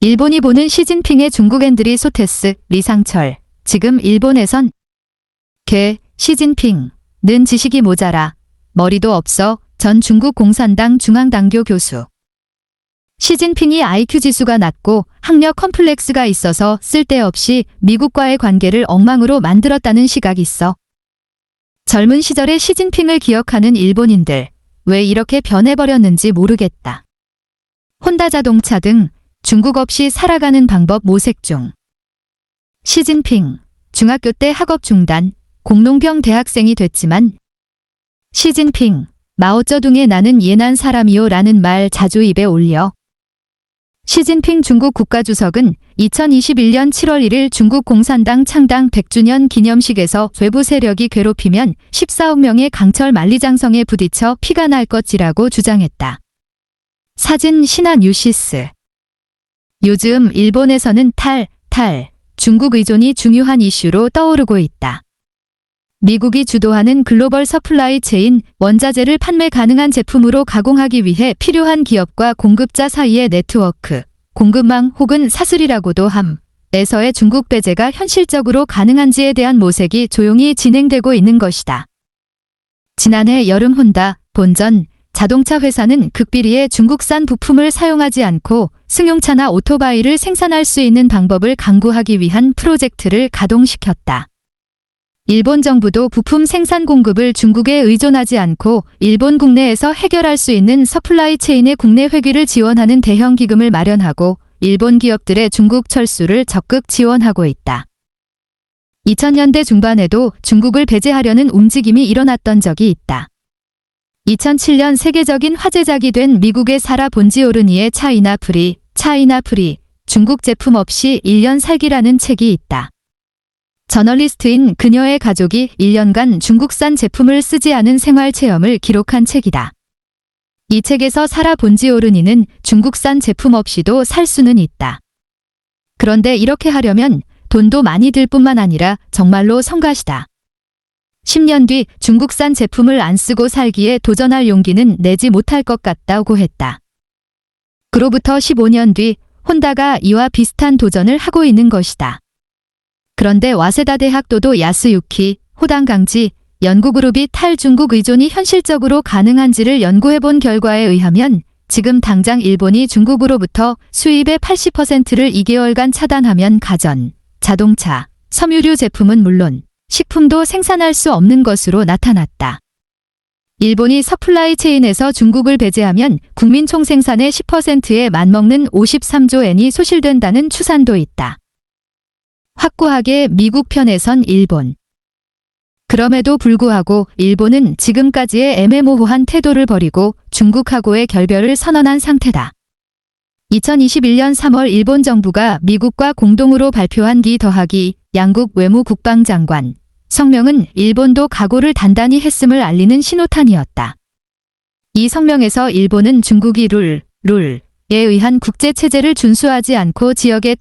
일본이 보는 시진핑의 중국엔들이 소테스, 리상철. 지금 일본에선 시진핑, 는 지식이 모자라, 머리도 없어. 전 중국 공산당 중앙당교 교수. 시진핑이 IQ 지수가 낮고 학력 컴플렉스가 있어서 쓸데없이 미국과의 관계를 엉망으로 만들었다는 시각이 있어. 젊은 시절의 시진핑을 기억하는 일본인들, 왜 이렇게 변해버렸는지 모르겠다. 혼다 자동차 등 중국 없이 살아가는 방법 모색 중. 시진핑, 중학교 때 학업 중단, 공농병 대학생이 됐지만 시진핑, 마오쩌둥의 나는 예난 사람이요 라는 말 자주 입에 올려. 시진핑 중국 국가주석은 2021년 7월 1일 중국 공산당 창당 100주년 기념식에서 외부 세력이 괴롭히면 14억 명의 강철 만리장성에 부딪혀 피가 날 것이라고 주장했다. 사진 신하 뉴시스. 요즘 일본에서는 중국 의존이 중요한 이슈로 떠오르고 있다. 미국이 주도하는 글로벌 서플라이 체인, 원자재를 판매 가능한 제품으로 가공하기 위해 필요한 기업과 공급자 사이의 네트워크, 공급망 혹은 사슬이라고도 함에서의 중국 배제가 현실적으로 가능한지에 대한 모색이 조용히 진행되고 있는 것이다. 지난해 여름 혼다, 본전, 자동차 회사는 극비리의 중국산 부품을 사용하지 않고 승용차나 오토바이를 생산할 수 있는 방법을 강구하기 위한 프로젝트를 가동시켰다. 일본 정부도 부품 생산 공급을 중국에 의존하지 않고 일본 국내에서 해결할 수 있는 서플라이 체인의 국내 회귀를 지원하는 대형 기금을 마련하고 일본 기업들의 중국 철수를 적극 지원하고 있다. 2000년대 중반에도 중국을 배제하려는 움직임이 일어났던 적이 있다. 2007년 세계적인 화제작이 된 미국의 사라 본지오르니의 차이나 프리, 중국 제품 없이 1년 살기라는 책이 있다. 저널리스트인 그녀의 가족이 1년간 중국산 제품을 쓰지 않은 생활 체험을 기록한 책이다. 이 책에서 사라 본지오르니는 중국산 제품 없이도 살 수는 있다. 그런데 이렇게 하려면 돈도 많이 들 뿐만 아니라 정말로 성가시다. 10년 뒤 중국산 제품을 안 쓰고 살기에 도전할 용기는 내지 못할 것 같다고 했다. 그로부터 15년 뒤 혼다가 이와 비슷한 도전을 하고 있는 것이다. 그런데 와세다 대학 도도 야스유키, 호당강지, 연구그룹이 탈중국 의존이 현실적으로 가능한지를 연구해본 결과에 의하면 지금 당장 일본이 중국으로부터 수입의 80%를 2개월간 차단하면 가전, 자동차, 섬유류 제품은 물론 식품도 생산할 수 없는 것으로 나타났다. 일본이 서플라이 체인에서 중국을 배제하면 국민 총생산의 10%에 맞먹는 53조 엔이 소실된다는 추산도 있다. 확고하게 미국 편에 선 일본. 그럼에도 불구하고 일본은 지금까지의 애매모호한 태도를 버리고 중국하고의 결별을 선언한 상태다. 2021년 3월 일본 정부가 미국과 공동으로 발표한 기 양국 외무국방장관 성명은 일본도 각오를 단단히 했음을 알리는 신호탄이었다. 이 성명에서 일본은 중국이 룰에 의한 국제체제를 준수하지 않고 지역의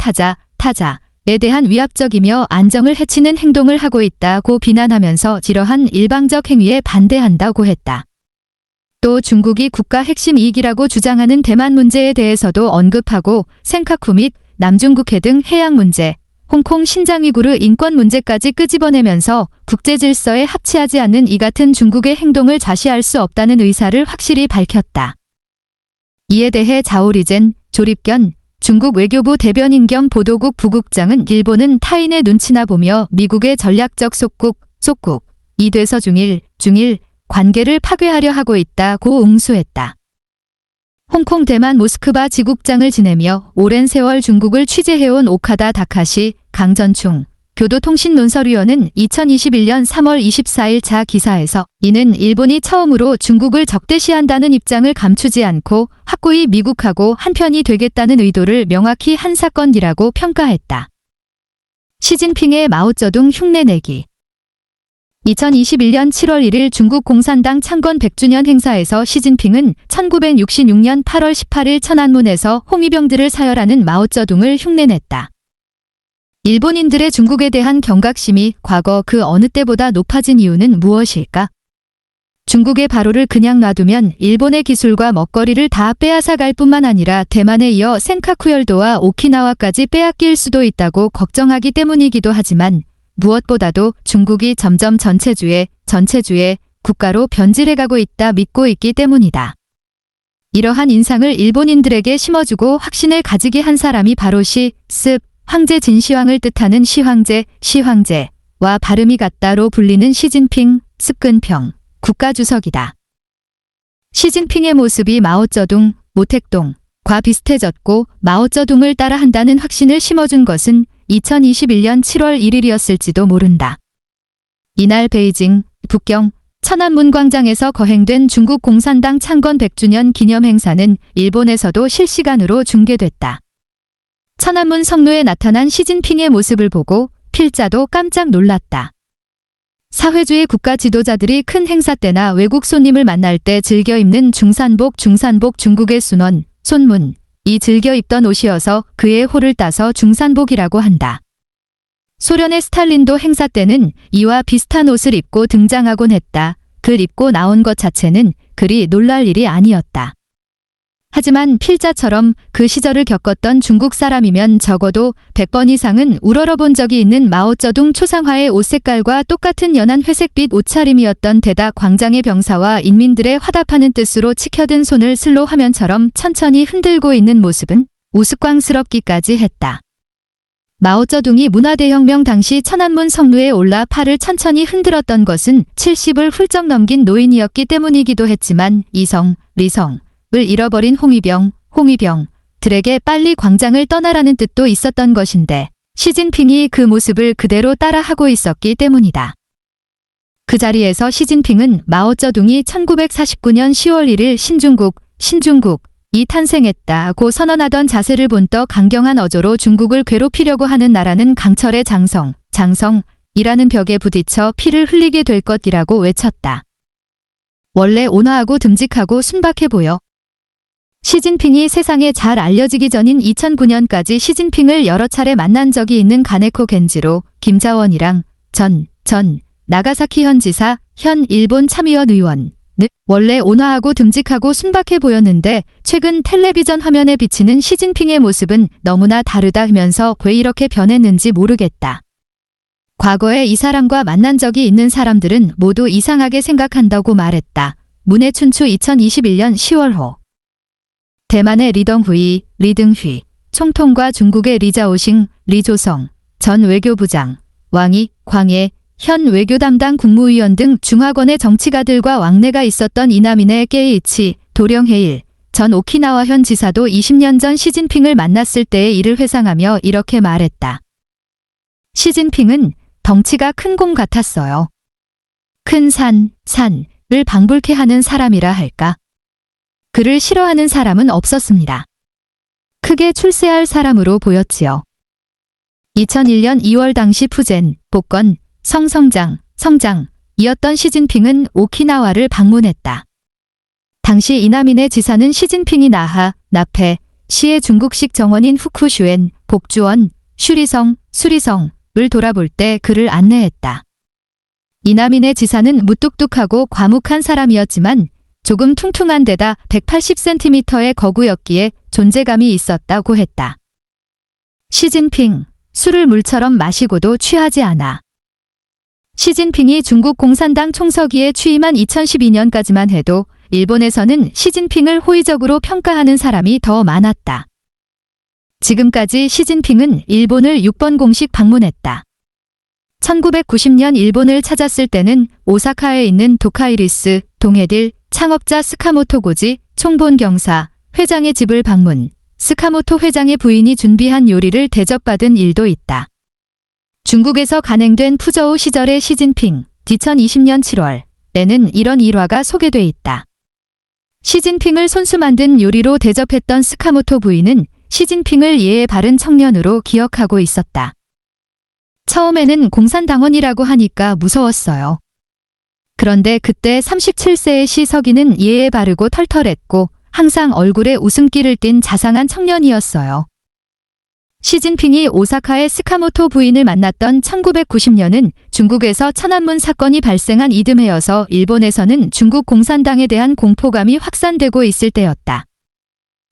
타자에 대한 위압적이며 안정을 해치는 행동을 하고 있다고 비난하면서 이러한 일방적 행위에 반대한다고 했다. 또 중국이 국가 핵심 이익이라고 주장하는 대만 문제에 대해서도 언급하고 센카쿠 및 남중국해 등 해양 문제, 홍콩 신장 위구르 인권 문제까지 끄집어내면서 국제질서에 합치하지 않는 이 같은 중국의 행동을 좌시할 수 없다는 의사를 확실히 밝혔다. 이에 대해 자오리젠, 조립견, 중국 외교부 대변인 겸 보도국 부국장은 일본은 타인의 눈치나 보며 미국의 전략적 속국이 돼서 중일 관계를 파괴하려 하고 있다고 응수했다. 홍콩 대만 모스크바 지국장을 지내며 오랜 세월 중국을 취재해온 오카다 다카시 강전충 교도통신 논설위원은 2021년 3월 24일 자 기사에서 이는 일본이 처음으로 중국을 적대시한다는 입장을 감추지 않고 확고히 미국하고 한편이 되겠다는 의도를 명확히 한 사건이라고 평가했다. 시진핑의 마오쩌둥 흉내내기. 2021년 7월 1일 중국 공산당 창건 100주년 행사에서 시진핑은 1966년 8월 18일 천안문에서 홍위병들을 사열하는 마오쩌둥을 흉내냈다. 일본인들의 중국에 대한 경각심이 과거 그 어느 때보다 높아진 이유는 무엇일까? 중국의 바로를 그냥 놔두면 일본의 기술과 먹거리를 다 빼앗아갈 뿐만 아니라 대만에 이어 센카쿠열도와 오키나와까지 빼앗길 수도 있다고 걱정하기 때문이기도 하지만 무엇보다도 중국이 점점 전체주의 국가로 변질해가고 있다 믿고 있기 때문이다. 이러한 인상을 일본인들에게 심어주고 확신을 가지게 한 사람이 바로 황제 진시황을 뜻하는 시황제와 발음이 같다로 불리는 시진핑, 습근평 국가주석이다. 시진핑의 모습이 마오쩌둥, 모택동과 비슷해졌고 마오쩌둥을 따라한다는 확신을 심어준 것은 2021년 7월 1일이었을지도 모른다. 이날 베이징, 북경, 천안문 광장에서 거행된 중국 공산당 창건 100주년 기념 행사는 일본에서도 실시간으로 중계됐다. 천안문 성로에 나타난 시진핑의 모습을 보고 필자도 깜짝 놀랐다. 사회주의 국가 지도자들이 큰 행사 때나 외국 손님을 만날 때 즐겨 입는 중산복 중국의 손문이 즐겨 입던 옷이어서 그의 호를 따서 중산복이라고 한다. 소련의 스탈린도 행사 때는 이와 비슷한 옷을 입고 등장하곤 했다. 그를 입고 나온 것 자체는 그리 놀랄 일이 아니었다. 하지만 필자처럼 그 시절을 겪었던 중국 사람이면 적어도 100번 이상은 우러러본 적이 있는 마오쩌둥 초상화의 옷 색깔과 똑같은 연한 회색빛 옷차림이었던 데다 광장의 병사와 인민들의 화답하는 뜻으로 치켜든 손을 슬로 화면처럼 천천히 흔들고 있는 모습은 우스꽝스럽기까지 했다. 마오쩌둥이 문화대혁명 당시 천안문 성루에 올라 팔을 천천히 흔들었던 것은 70을 훌쩍 넘긴 노인이었기 때문이기도 했지만 이성, 리성을 잃어버린 홍위병들에게 빨리 광장을 떠나라는 뜻도 있었던 것인데 시진핑이 그 모습을 그대로 따라하고 있었기 때문이다. 그 자리에서 시진핑은 마오쩌둥이 1949년 10월 1일 신중국이 탄생했다고 선언하던 자세를 본떠 강경한 어조로 중국을 괴롭히려고 하는 나라는 강철의 장성이라는 벽에 부딪혀 피를 흘리게 될 것이라고 외쳤다. 원래 온화하고 듬직하고 순박해 보여. 시진핑이 세상에 잘 알려지기 전인 2009년까지 시진핑을 여러 차례 만난 적이 있는 가네코 겐지로 김자원이랑 전 나가사키 현 지사, 현 일본 참의원 의원은 원래 온화하고 듬직하고 순박해 보였는데 최근 텔레비전 화면에 비치는 시진핑의 모습은 너무나 다르다면서 왜 이렇게 변했는지 모르겠다. 과거에 이 사람과 만난 적이 있는 사람들은 모두 이상하게 생각한다고 말했다. 문해춘추 2021년 10월호. 대만의 리등휘 총통과 중국의 리자오싱, 리조성 전 외교부장, 광해 현 외교 담당 국무위원 등 중화권의 정치가들과 왕래가 있었던 이남인의 게이치, 도령해일 전 오키나와 현 지사도 20년 전 시진핑을 만났을 때의 일을 회상하며 이렇게 말했다. 시진핑은 덩치가 큰 곰 같았어요. 큰 산을 방불케 하는 사람이라 할까? 그를 싫어하는 사람은 없었습니다. 크게 출세할 사람으로 보였지요. 2001년 2월 당시 푸젠, 복건, 성장이었던 시진핑은 오키나와를 방문했다. 당시 이남인의 지사는 시진핑이 나페, 시의 중국식 정원인 후쿠슈엔, 복주원, 수리성을 돌아볼 때 그를 안내했다. 이남인의 지사는 무뚝뚝하고 과묵한 사람이었지만 조금 퉁퉁한 데다 180cm의 거구였기에 존재감이 있었다고 했다. 시진핑, 술을 물처럼 마시고도 취하지 않아. 시진핑이 중국 공산당 총서기에 취임한 2012년까지만 해도 일본에서는 시진핑을 호의적으로 평가하는 사람이 더 많았다. 지금까지 시진핑은 일본을 6번 공식 방문했다. 1990년 일본을 찾았을 때는 오사카에 있는 도카이리스, 동해딜, 창업자 스카모토 고지, 총본경사, 회장의 집을 방문, 스카모토 회장의 부인이 준비한 요리를 대접받은 일도 있다. 중국에서 간행된 푸저우 시절의 시진핑, 2020년 7월에는 이런 일화가 소개돼 있다. 시진핑을 손수 만든 요리로 대접했던 스카모토 부인은 시진핑을 예의 바른 청년으로 기억하고 있었다. 처음에는 공산당원이라고 하니까 무서웠어요. 그런데 그때 37세의 시석이는 예에 바르고 털털했고 항상 얼굴에 웃음기를 띤 자상한 청년이었어요. 시진핑이 오사카의 스카모토 부인을 만났던 1990년은 중국에서 천안문 사건이 발생한 이듬해여서 일본에서는 중국 공산당에 대한 공포감이 확산되고 있을 때였다.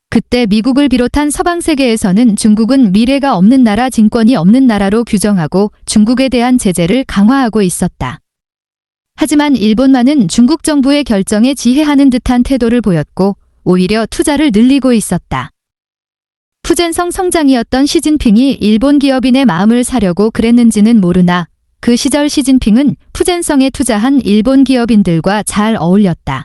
그때 미국을 비롯한 서방 세계에서는 중국은 미래가 없는 나라, 진권이 없는 나라로 규정하고 중국에 대한 제재를 강화하고 있었다. 하지만 일본만은 중국 정부의 결정에 지혜하는 듯한 태도를 보였고 오히려 투자를 늘리고 있었다. 푸젠성 성장이었던 시진핑이 일본 기업인의 마음을 사려고 그랬는지는 모르나 그 시절 시진핑은 푸젠성에 투자한 일본 기업인들과 잘 어울렸다.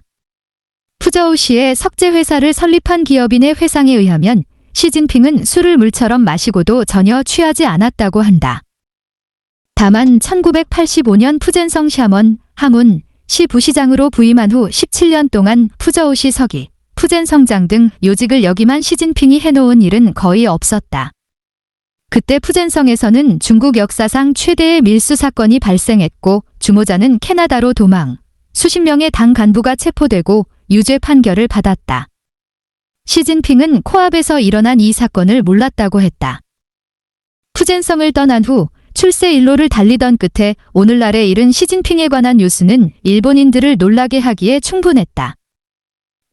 푸저우시에 석재회사를 설립한 기업인의 회상에 의하면 시진핑은 술을 물처럼 마시고도 전혀 취하지 않았다고 한다. 다만 1985년 푸젠성 샤먼, 하문, 시 부시장으로 부임한 후 17년 동안 푸저우시 서기, 푸젠성장 등 요직을 역임한 시진핑이 해놓은 일은 거의 없었다. 그때 푸젠성에서는 중국 역사상 최대의 밀수 사건이 발생했고 주모자는 캐나다로 도망, 수십 명의 당 간부가 체포되고 유죄 판결을 받았다. 시진핑은 코앞에서 일어난 이 사건을 몰랐다고 했다. 푸젠성을 떠난 후 출세 일로를 달리던 끝에 오늘날에 이른 시진핑에 관한 뉴스는 일본인들을 놀라게 하기에 충분했다.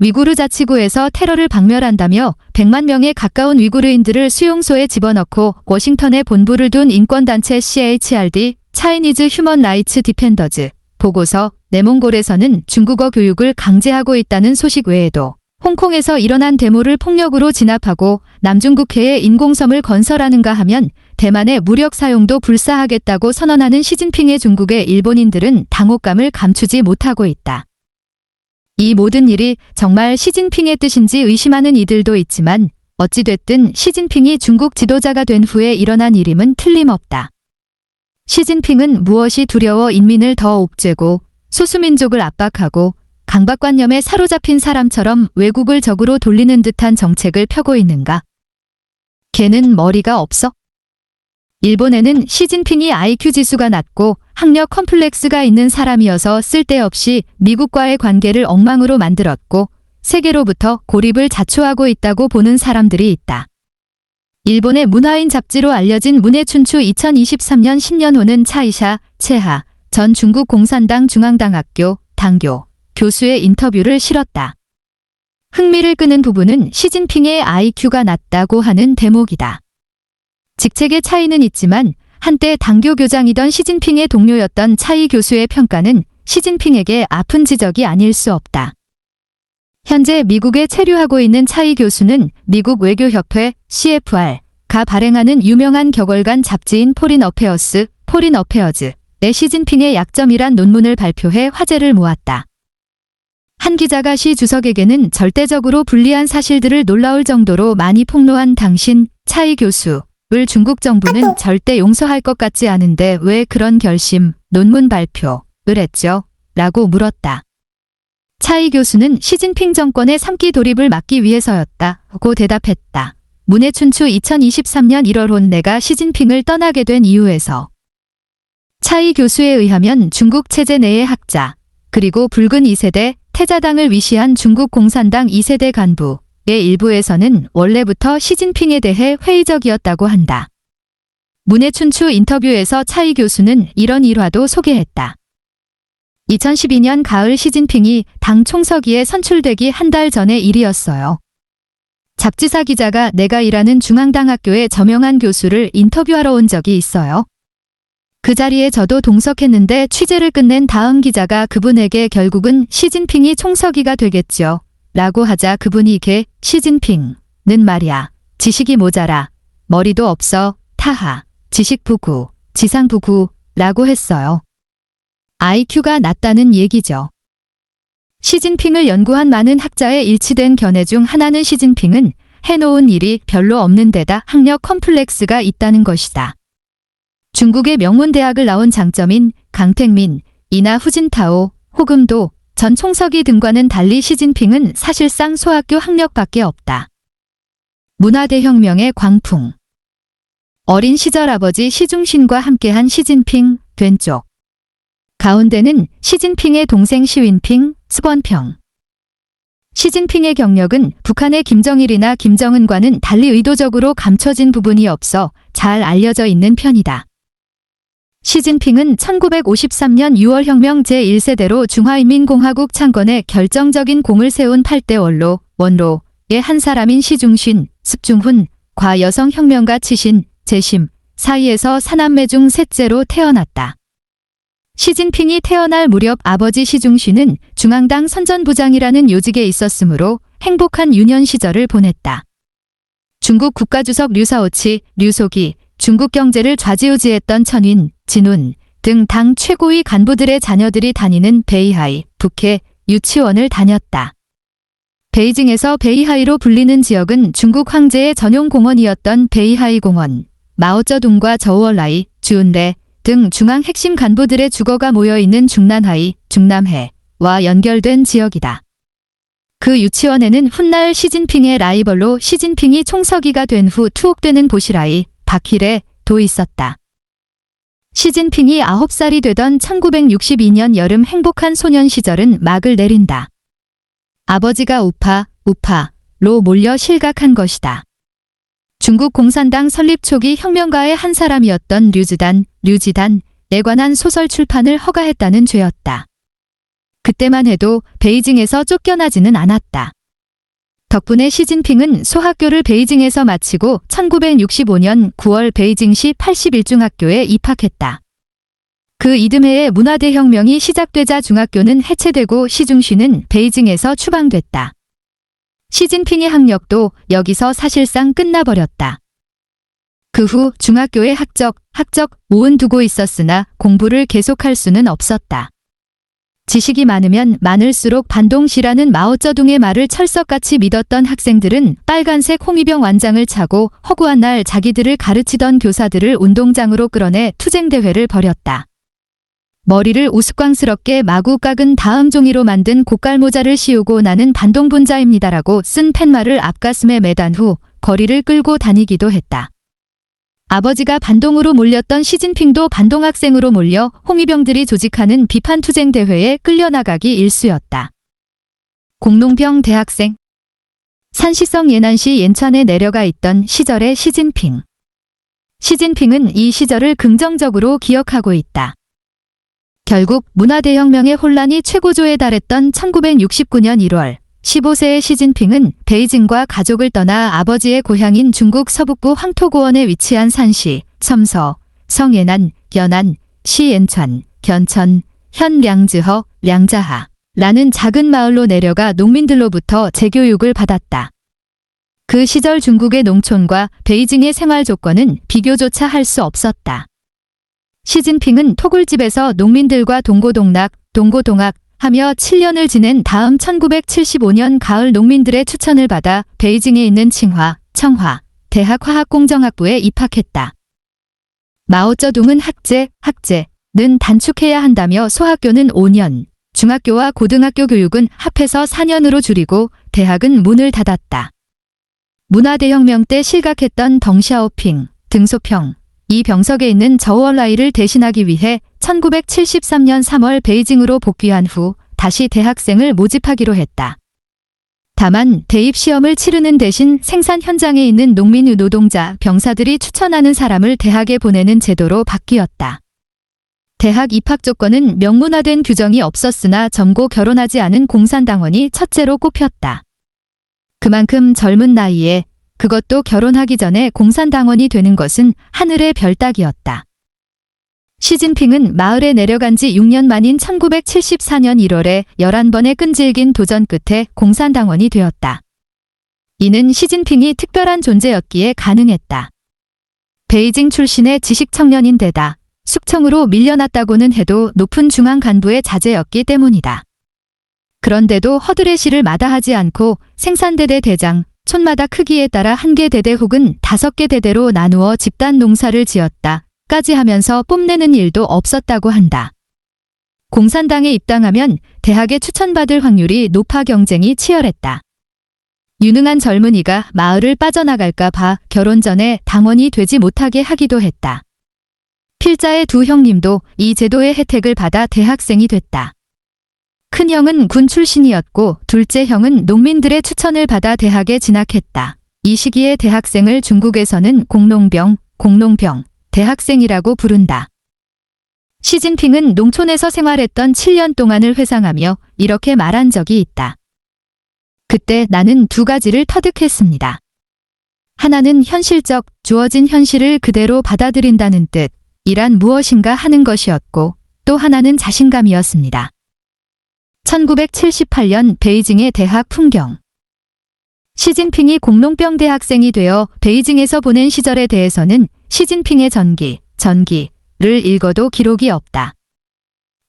위구르 자치구에서 테러를 박멸한다며 100만 명에 가까운 위구르인들을 수용소에 집어넣고 워싱턴에 본부를 둔 인권단체 CHRD, 차이니즈 휴먼 라이츠 디펜더즈, 보고서, 내몽골에서는 중국어 교육을 강제하고 있다는 소식 외에도 홍콩에서 일어난 데모를 폭력으로 진압하고 남중국해에 인공섬을 건설하는가 하면 대만의 무력 사용도 불사하겠다고 선언하는 시진핑의 중국의 일본인들은 당혹감을 감추지 못하고 있다. 이 모든 일이 정말 시진핑의 뜻인지 의심하는 이들도 있지만 어찌됐든 시진핑이 중국 지도자가 된 후에 일어난 일임은 틀림없다. 시진핑은 무엇이 두려워 인민을 더 옥죄고 소수민족을 압박하고 강박관념에 사로잡힌 사람처럼 외국을 적으로 돌리는 듯한 정책을 펴고 있는가? 걔는 머리가 없어? 일본에는 시진핑이 IQ 지수가 낮고 학력 컴플렉스가 있는 사람이어서 쓸데없이 미국과의 관계를 엉망으로 만들었고 세계로부터 고립을 자초하고 있다고 보는 사람들이 있다. 일본의 문화인 잡지로 알려진 문해춘추 2023년 10년호는 차이샤, 채하 전 중국 공산당 중앙당학교 당교 교수의 인터뷰를 실었다. 흥미를 끄는 부분은 시진핑의 IQ가 낮다고 하는 대목이다. 직책의 차이는 있지만 한때 당교 교장이던 시진핑의 동료였던 차이 교수의 평가는 시진핑에게 아픈 지적이 아닐 수 없다. 현재 미국에 체류하고 있는 차이 교수는 미국 외교협회 CFR가 발행하는 유명한 격월간 잡지인 포린 어페어즈의 시진핑의 약점이란 논문을 발표해 화제를 모았다. 한 기자가 시 주석에게는 절대적으로 불리한 사실들을 놀라울 정도로 많이 폭로한 당신, 차이 교수, 을 중국 정부는 절대 용서할 것 같지 않은데 왜 그런 결심, 논문 발표를 했죠? 라고 물었다. 차이 교수는 시진핑 정권의 3기 돌입을 막기 위해서였다고 대답했다. 문해춘추 2023년 1월혼 내가 시진핑을 떠나게 된 이유에서 차이 교수에 의하면 중국 체제 내의 학자, 그리고 붉은 2세대 태자당을 위시한 중국 공산당 2세대 간부, 의 일부에서는 원래부터 시진핑에 대해 회의적이었다고 한다. 문해춘추 인터뷰에서 차이 교수는 이런 일화도 소개했다. 2012년 가을 시진핑이 당 총서기에 선출되기 한 달 전의 일이었어요. 잡지사 기자가 내가 일하는 중앙당학교의 저명한 교수를 인터뷰하러 온 적이 있어요. 그 자리에 저도 동석했는데 취재를 끝낸 다음 기자가 그분에게 결국은 시진핑이 총서기가 되겠죠. 라고 하자 그분이 시진핑는 말이야. 지식이 모자라. 머리도 없어. 타하. 지식부구. 지상부구. 라고 했어요. IQ가 낮다는 얘기죠. 시진핑을 연구한 많은 학자의 일치된 견해 중 하나는 시진핑은 해놓은 일이 별로 없는 데다 학력 컴플렉스가 있다는 것이다. 중국의 명문 대학을 나온 장점인 강택민, 이나 후진타오, 호금도, 전 총서기 등과는 달리 시진핑은 사실상 소학교 학력밖에 없다. 문화대혁명의 광풍. 어린 시절 아버지 시중신과 함께한 시진핑, 왼쪽. 가운데는 시진핑의 동생 시윈핑, 스권평. 시진핑의 경력은 북한의 김정일이나 김정은과는 달리 의도적으로 감춰진 부분이 없어 잘 알려져 있는 편이다. 시진핑은 1953년 6월 혁명 제1세대로 중화인민공화국 창건에 결정적인 공을 세운 8대 원로의 한 사람인 시중신, 습중훈, 과 여성혁명가 치신, 재심 사이에서 사남매 중 셋째로 태어났다. 시진핑이 태어날 무렵 아버지 시중신은 중앙당 선전부장이라는 요직에 있었으므로 행복한 유년 시절을 보냈다. 중국 국가주석 류사오치, 류속이, 중국 경제를 좌지우지했던 천윈, 진운 등 당 최고위 간부들의 자녀들이 다니는 베이하이, 북해, 유치원을 다녔다. 베이징에서 베이하이로 불리는 지역은 중국 황제의 전용 공원이었던 베이하이 공원, 마오쩌둥과 저우얼라이, 주은래 등 중앙 핵심 간부들의 주거가 모여있는 중난하이, 중남해와 연결된 지역이다. 그 유치원에는 훗날 시진핑의 라이벌로 시진핑이 총서기가 된 후 투옥되는 보시라이, 박힐에도 있었다. 시진핑이 9살이 되던 1962년 여름 행복한 소년 시절은 막을 내린다. 아버지가 우파로 몰려 실각한 것이다. 중국 공산당 설립 초기 혁명가의 한 사람이었던 류지단에 관한 소설 출판을 허가했다는 죄였다. 그때만 해도 베이징에서 쫓겨나지는 않았다. 덕분에 시진핑은 소학교를 베이징에서 마치고 1965년 9월 베이징시 81중학교에 입학했다. 그 이듬해에 문화대혁명이 시작되자 중학교는 해체되고 시중시는 베이징에서 추방됐다. 시진핑의 학력도 여기서 사실상 끝나버렸다. 그 후 중학교에 학적 오은 두고 있었으나 공부를 계속할 수는 없었다. 지식이 많으면 많을수록 반동시라는 마오쩌둥의 말을 철석같이 믿었던 학생들은 빨간색 홍위병 완장을 차고 허구한 날 자기들을 가르치던 교사들을 운동장으로 끌어내 투쟁대회를 벌였다. 머리를 우스꽝스럽게 마구 깎은 다음 종이로 만든 고깔모자를 씌우고 나는 반동분자입니다라고 쓴 팻말을 앞가슴에 매단 후 거리를 끌고 다니기도 했다. 아버지가 반동으로 몰렸던 시진핑도 반동학생으로 몰려 홍위병들이 조직하는 비판투쟁대회에 끌려나가기 일쑤였다. 공농병 대학생. 산시성 예난시 옌천에 내려가 있던 시절의 시진핑. 시진핑은 이 시절을 긍정적으로 기억하고 있다. 결국 문화대혁명의 혼란이 최고조에 달했던 1969년 1월 15세의 시진핑은 베이징과 가족을 떠나 아버지의 고향인 중국 서북부 황토고원에 위치한 산시, 첨서, 성예난, 연안, 시옌천, 견천, 현량즈허, 량자하라는 작은 마을로 내려가 농민들로부터 재교육을 받았다. 그 시절 중국의 농촌과 베이징의 생활 조건은 비교조차 할 수 없었다. 시진핑은 토굴집에서 농민들과 동고동락, 동고동학 하며 7년을 지낸 다음 1975년 가을 농민들의 추천을 받아 베이징에 있는 칭화, 청화, 대학화학공정학부에 입학했다. 마오쩌둥은 학제는 단축해야 한다며 소학교는 5년, 중학교와 고등학교 교육은 합해서 4년으로 줄이고 대학은 문을 닫았다. 문화대혁명 때 실각했던 덩샤오핑, 등소평, 이 병석에 있는 저우얼라이를 대신하기 위해 1973년 3월 베이징으로 복귀한 후 다시 대학생을 모집하기로 했다. 다만 대입 시험을 치르는 대신 생산 현장에 있는 농민 노동자, 병사들이 추천하는 사람을 대학에 보내는 제도로 바뀌었다. 대학 입학 조건은 명문화된 규정이 없었으나 젊고 결혼하지 않은 공산당원이 첫째로 꼽혔다. 그만큼 젊은 나이에 그것도 결혼하기 전에 공산당원이 되는 것은 하늘의 별 따기였다. 시진핑은 마을에 내려간 지 6년 만인 1974년 1월에 11번의 끈질긴 도전 끝에 공산당원이 되었다. 이는 시진핑이 특별한 존재였기에 가능했다. 베이징 출신의 지식청년인데다 숙청으로 밀려났다고는 해도 높은 중앙 간부의 자제였기 때문이다. 그런데도 허드렛일을 마다하지 않고 생산대대 대장, 촌마다 크기에 따라 1개 대대 혹은 5개 대대로 나누어 집단 농사를 지었다. 까지 하면서 뽐내는 일도 없었다고 한다. 공산당에 입당하면 대학에 추천받을 확률이 높아 경쟁이 치열했다. 유능한 젊은이가 마을을 빠져나갈까 봐 결혼 전에 당원이 되지 못하게 하기도 했다. 필자의 두 형님도 이 제도의 혜택을 받아 대학생이 됐다. 큰형은 군 출신이었고 둘째 형은 농민들의 추천을 받아 대학에 진학했다. 이 시기의 대학생을 중국에서는 공농병, 대학생이라고 부른다. 시진핑은 농촌에서 생활했던 7년 동안을 회상하며 이렇게 말한 적이 있다. 그때 나는 두 가지를 터득했습니다. 하나는 현실적, 주어진 현실을 그대로 받아들인다는 뜻, 이란 무엇인가 하는 것이었고, 또 하나는 자신감이었습니다. 1978년 베이징의 대학 풍경. 시진핑이 공농병 대학생이 되어 베이징에서 보낸 시절에 대해서는 시진핑의 전기를 읽어도 기록이 없다.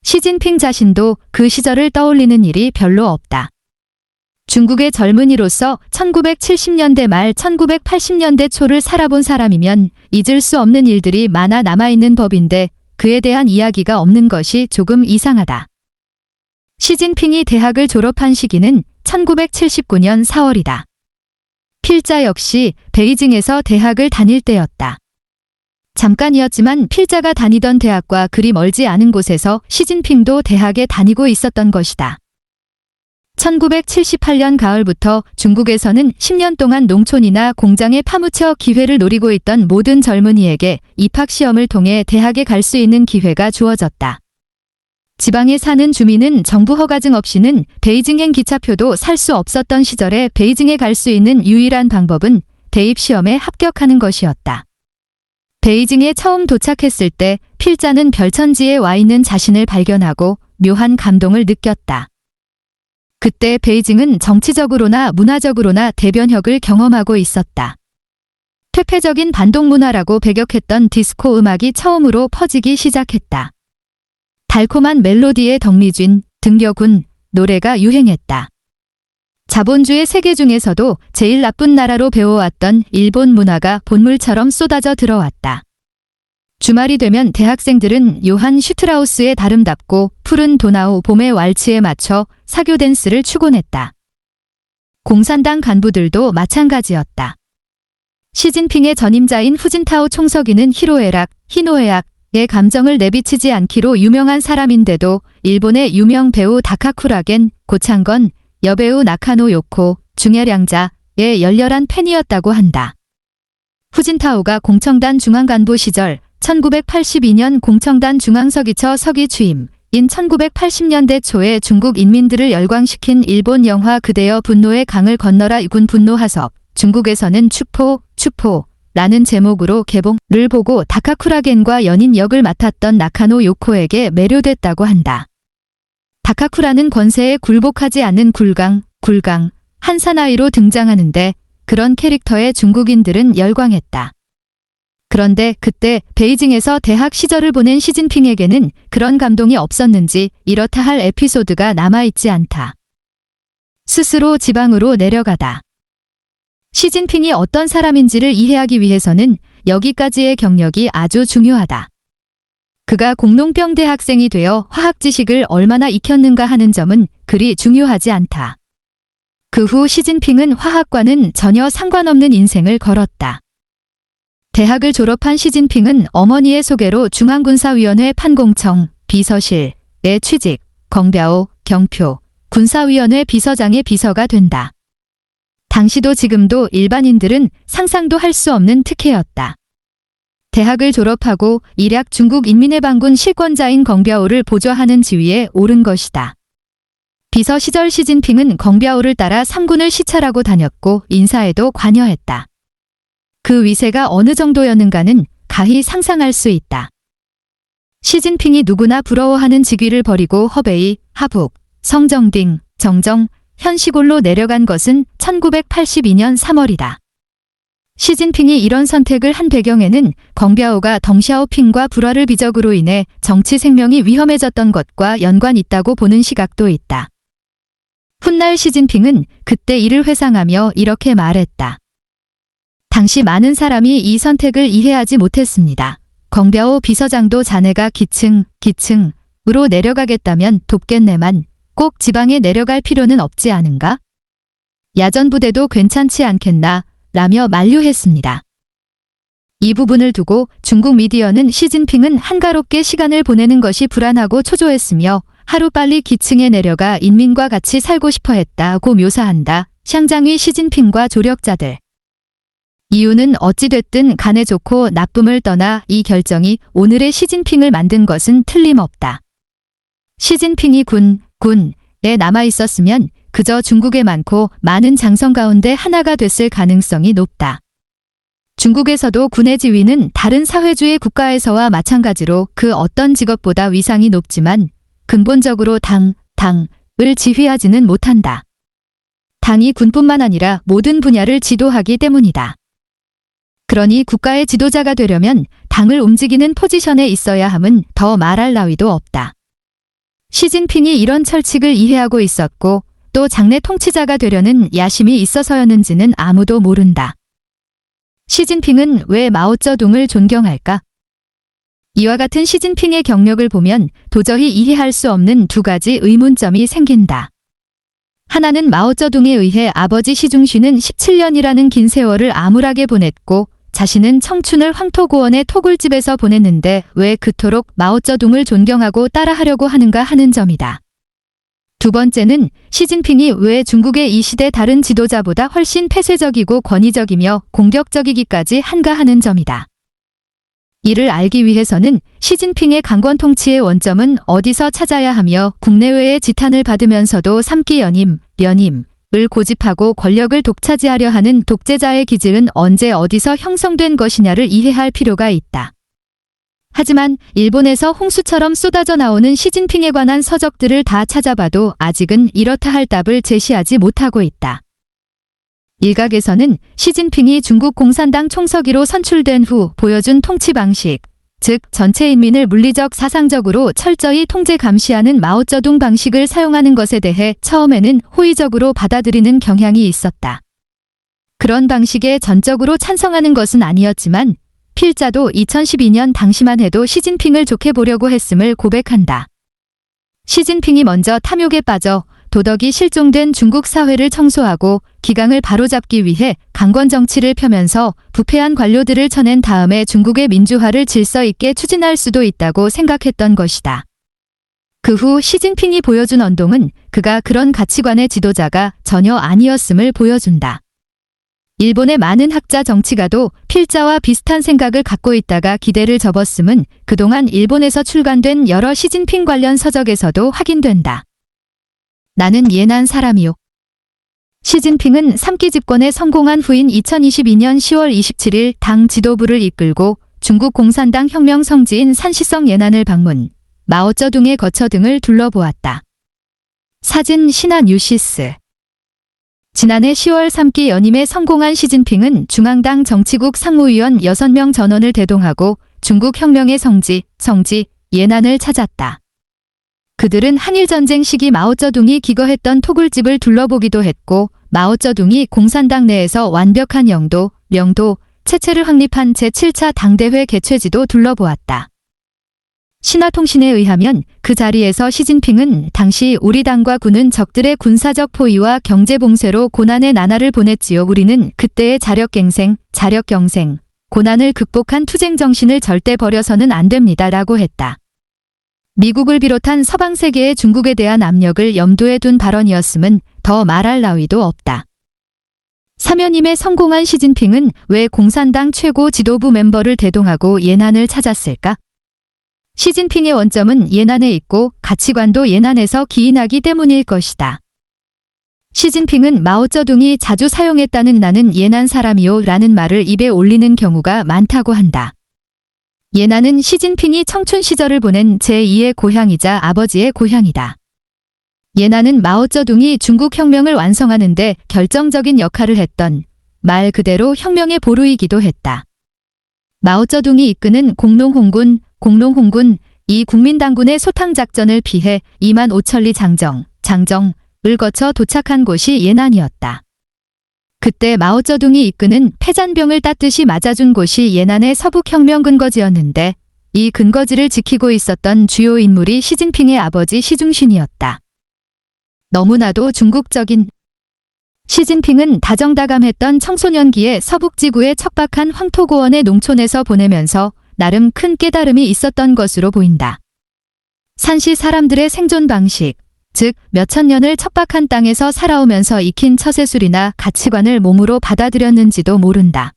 시진핑 자신도 그 시절을 떠올리는 일이 별로 없다. 중국의 젊은이로서 1970년대 말 1980년대 초를 살아본 사람이면 잊을 수 없는 일들이 많아 남아있는 법인데 그에 대한 이야기가 없는 것이 조금 이상하다. 시진핑이 대학을 졸업한 시기는 1979년 4월이다. 필자 역시 베이징에서 대학을 다닐 때였다. 잠깐이었지만 필자가 다니던 대학과 그리 멀지 않은 곳에서 시진핑도 대학에 다니고 있었던 것이다. 1978년 가을부터 중국에서는 10년 동안 농촌이나 공장에 파묻혀 기회를 노리고 있던 모든 젊은이에게 입학시험을 통해 대학에 갈 수 있는 기회가 주어졌다. 지방에 사는 주민은 정부 허가증 없이는 베이징행 기차표도 살 수 없었던 시절에 베이징에 갈 수 있는 유일한 방법은 대입시험에 합격하는 것이었다. 베이징에 처음 도착했을 때 필자는 별천지에 와 있는 자신을 발견하고 묘한 감동을 느꼈다. 그때 베이징은 정치적으로나 문화적으로나 대변혁을 경험하고 있었다. 퇴폐적인 반동 문화라고 배격했던 디스코 음악이 처음으로 퍼지기 시작했다. 달콤한 멜로디에 덕미쥔, 등겨군 노래가 유행했다. 자본주의 세계 중에서도 제일 나쁜 나라로 배워왔던 일본 문화가 본물처럼 쏟아져 들어왔다. 주말이 되면 대학생들은 요한 슈트라우스의 아름답고 푸른 도나우 봄의 왈츠에 맞춰 사교 댄스를 추곤했다. 공산당 간부들도 마찬가지였다. 시진핑의 전임자인 후진타오 총서기는 희노애락의 감정을 내비치지 않기로 유명한 사람인데도 일본의 유명 배우 다카쿠라겐, 고창건, 여배우 나카노 요코, 중해량자의 열렬한 팬이었다고 한다. 후진타오가 공청단 중앙간부 시절 1982년 공청단 중앙서기처 서기 취임인 1980년대 초에 중국 인민들을 열광시킨 일본 영화 그대여 분노의 강을 건너라 군 분노하섭, 중국에서는 추포라는 제목으로 개봉을 보고 다카쿠라겐과 연인 역을 맡았던 나카노 요코에게 매료됐다고 한다. 다카쿠라는 권세에 굴복하지 않는 굴강, 한 사나이로 등장하는데 그런 캐릭터에 중국인들은 열광했다. 그런데 그때 베이징에서 대학 시절을 보낸 시진핑에게는 그런 감동이 없었는지 이렇다 할 에피소드가 남아있지 않다. 스스로 지방으로 내려가다. 시진핑이 어떤 사람인지를 이해하기 위해서는 여기까지의 경력이 아주 중요하다. 그가 공농병 대학생이 되어 화학 지식을 얼마나 익혔는가 하는 점은 그리 중요하지 않다. 그 후 시진핑은 화학과는 전혀 상관없는 인생을 걸었다. 대학을 졸업한 시진핑은 어머니의 소개로 중앙군사위원회 판공청 비서실에 취직, 건벼오, 경표, 군사위원회 비서장의 비서가 된다. 당시도 지금도 일반인들은 상상도 할 수 없는 특혜였다. 대학을 졸업하고 일약 중국 인민해방군 실권자인 건벼오를 보좌하는 지위에 오른 것이다. 비서 시절 시진핑은 건벼오를 따라 3군을 시찰하고 다녔고 인사에도 관여했다. 그 위세가 어느 정도였는가는 가히 상상할 수 있다. 시진핑이 누구나 부러워하는 직위를 버리고 허베이, 하북, 성정딩, 정정, 현시골로 내려간 것은 1982년 3월이다. 시진핑이 이런 선택을 한 배경에는 건벼오가 덩샤오핑과 불화를 비적으로 인해 정치 생명이 위험해졌던 것과 연관 있다고 보는 시각도 있다. 훗날 시진핑은 그때 이를 회상하며 이렇게 말했다. 당시 많은 사람이 이 선택을 이해하지 못했습니다. 건벼오 비서장도 자네가 기층으로 내려가겠다면 돕겠네만 꼭 지방에 내려갈 필요는 없지 않은가? 야전부대도 괜찮지 않겠나? 라며 만류했습니다. 이 부분을 두고 중국 미디어는 시진핑은 한가롭게 시간을 보내는 것이 불안하고 초조했으며 하루빨리 기층에 내려가 인민과 같이 살고 싶어 했다고 묘사한다. 샹장위 시진핑과 조력자들. 이유는 어찌됐든 간에 좋고 나쁨을 떠나 이 결정이 오늘의 시진핑을 만든 것은 틀림없다. 시진핑이 군에 남아있었으면 그저 중국의 많은 장성 가운데 하나가 됐을 가능성이 높다. 중국에서도 군의 지위는 다른 사회주의 국가에서와 마찬가지로 그 어떤 직업보다 위상이 높지만 근본적으로 당을 지휘하지는 못한다. 당이 군뿐만 아니라 모든 분야를 지도하기 때문이다. 그러니 국가의 지도자가 되려면 당을 움직이는 포지션에 있어야 함은 더 말할 나위도 없다. 시진핑이 이런 철칙을 이해하고 있었고 또 장래 통치자가 되려는 야심이 있어서였는지는 아무도 모른다. 시진핑은 왜 마오쩌둥을 존경할까? 이와 같은 시진핑의 경력을 보면 도저히 이해할 수 없는 두 가지 의문점이 생긴다. 하나는 마오쩌둥에 의해 아버지 시중쉬는 17년이라는 긴 세월을 암울하게 보냈고 자신은 청춘을 황토고원의 토굴집에서 보냈는데 왜 그토록 마오쩌둥을 존경하고 따라하려고 하는가 하는 점이다. 두 번째는 시진핑이 왜 중국의 이 시대 다른 지도자보다 훨씬 폐쇄적이고 권위적이며 공격적이기까지 한가 하는 점이다. 이를 알기 위해서는 시진핑의 강권 통치의 원점은 어디서 찾아야 하며 국내외의 지탄을 받으면서도 3기 연임을 고집하고 권력을 독차지하려 하는 독재자의 기질은 언제 어디서 형성된 것이냐를 이해할 필요가 있다. 하지만 일본에서 홍수처럼 쏟아져 나오는 시진핑에 관한 서적들을 다 찾아봐도 아직은 이렇다 할 답을 제시하지 못하고 있다. 일각에서는 시진핑이 중국 공산당 총서기로 선출된 후 보여준 통치 방식, 즉 전체 인민을 물리적 사상적으로 철저히 통제 감시하는 마오쩌둥 방식을 사용하는 것에 대해 처음에는 호의적으로 받아들이는 경향이 있었다. 그런 방식에 전적으로 찬성하는 것은 아니었지만 필자도 2012년 당시만 해도 시진핑을 좋게 보려고 했음을 고백한다. 시진핑이 먼저 탐욕에 빠져 도덕이 실종된 중국 사회를 청소하고 기강을 바로잡기 위해 강권 정치를 펴면서 부패한 관료들을 쳐낸 다음에 중국의 민주화를 질서 있게 추진할 수도 있다고 생각했던 것이다. 그 후 시진핑이 보여준 언동은 그가 그런 가치관의 지도자가 전혀 아니었음을 보여준다. 일본의 많은 학자 정치가도 필자와 비슷한 생각을 갖고 있다가 기대를 접었음은 그동안 일본에서 출간된 여러 시진핑 관련 서적에서도 확인된다. 나는 예난 사람이요. 시진핑은 3기 집권에 성공한 후인 2022년 10월 27일 당 지도부를 이끌고 중국 공산당 혁명 성지인 산시성 예난을 방문, 마오쩌둥의 거처 등을 둘러보았다. 사진 신한 유시스. 지난해 10월 3기 연임에 성공한 시진핑은 중앙당 정치국 상무위원 6명 전원을 대동하고 중국 혁명의 성지 예난을 찾았다. 그들은 한일전쟁 시기 마오쩌둥이 기거했던 토굴집을 둘러보기도 했고 마오쩌둥이 공산당 내에서 완벽한 명도, 체체를 확립한 제7차 당대회 개최지도 둘러보았다. 신화통신에 의하면 그 자리에서 시진핑은 당시 우리 당과 군은 적들의 군사적 포위와 경제봉쇄로 고난의 나날을 보냈지요. 우리는 그때의 자력경생, 고난을 극복한 투쟁 정신을 절대 버려서는 안 됩니다. 라고 했다. 미국을 비롯한 서방 세계의 중국에 대한 압력을 염두에 둔 발언이었음은 더 말할 나위도 없다. 사면임에 성공한 시진핑은 왜 공산당 최고 지도부 멤버를 대동하고 예난을 찾았을까? 시진핑의 원점은 예난에 있고 가치관도 예난에서 기인하기 때문일 것이다. 시진핑은 마오쩌둥이 자주 사용했다는 나는 예난 사람이요 라는 말을 입에 올리는 경우가 많다고 한다. 예난은 시진핑이 청춘 시절을 보낸 제2의 고향이자 아버지의 고향이다. 예난은 마오쩌둥이 중국 혁명을 완성하는데 결정적인 역할을 했던 말 그대로 혁명의 보루이기도 했다. 마오쩌둥이 이끄는 공농홍군 이 국민당군의 소탕작전을 피해 2만 5천리 장정을 거쳐 도착한 곳이 예난이었다. 그때 마오쩌둥이 이끄는 패잔병을 따뜻이 맞아준 곳이 예난의 서북혁명 근거지였는데 이 근거지를 지키고 있었던 주요 인물이 시진핑의 아버지 시중신이었다. 너무나도 중국적인 시진핑은 다정다감했던 청소년기에 서북지구의 척박한 황토고원의 농촌에서 보내면서 나름 큰 깨달음이 있었던 것으로 보인다. 산시 사람들의 생존 방식, 즉 몇천 년을 척박한 땅에서 살아오면서 익힌 처세술이나 가치관을 몸으로 받아들였는지도 모른다.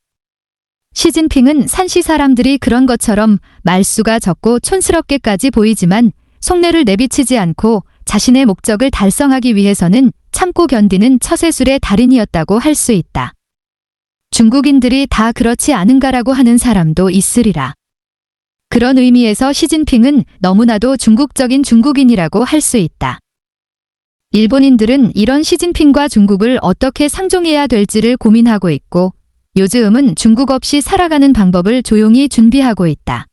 시진핑은 산시 사람들이 그런 것처럼 말수가 적고 촌스럽게까지 보이지만 속내를 내비치지 않고 자신의 목적을 달성하기 위해서는 참고 견디는 처세술의 달인이었다고 할 수 있다. 중국인들이 다 그렇지 않은가라고 하는 사람도 있으리라. 그런 의미에서 시진핑은 너무나도 중국적인 중국인이라고 할 수 있다. 일본인들은 이런 시진핑과 중국을 어떻게 상종해야 될지를 고민하고 있고 요즘은 중국 없이 살아가는 방법을 조용히 준비하고 있다.